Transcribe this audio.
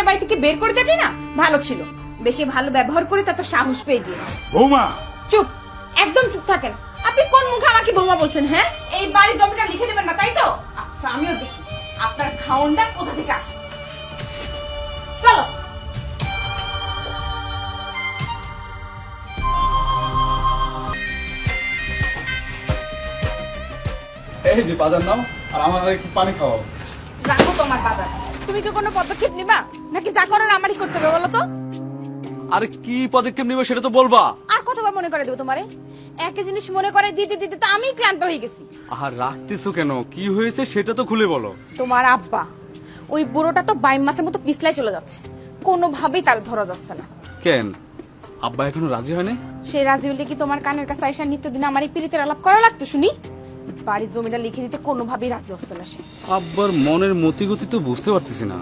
করে বাড়ি থেকে বের করে দিতে না ভালো ছিল। বেশি ভালো ব্যবহার করে তা তো সাহস পেয়ে গিয়েছে। বৌমা চুপ, একদম চুপ থাকেন। আপনি কোন মুখে আমাকে বৌমা বলছেন? হ্যাঁ, এই বাড়ির জমিটা লিখে দেবেন না তাই তো? আচ্ছা, আমিও দেখি আপনার খাওনটা কোথা থেকে আসে। চলো। এই যে বাজার নাও আর আমার একটু পানি খাওয়াও। রাখো তোমার বাজার। তুমি কি কোনো পদক্ষেপ নিবা নাকি যা করার আমারই করতে হবে বলো তো? আরে কি পদক্ষেপ নিবে সেটা তো বলবা। আর কতবার মনে করে দেবো তোমারে? একই জিনিস মনে করে দিতে দিতে তো আমি ক্লান্ত হয়ে গেছি। আর রাখতেছো কেন? কি হয়েছে সেটা তো খুলে বলো। তোমার আব্বা ওই বুড়োটা তো 22 মাসের মতো পিছলাই চলে যাচ্ছে, কোনোভাবেই তার ধরা যাচ্ছে না। কেন আব্বা এখনো রাজি হয়নি? সে রাজি হলে কি তোমার কানের কাছে আইসা নিত্যদিন আমার এই পীড়িতের আলাপ করা লাগতো শুনি? বাড়ির জমিটা লিখে দিতে কোনোভাবেই রাজি হচ্ছে না সে। আব্বার মনের মতিগতি তো বুঝতে পারতেছি না।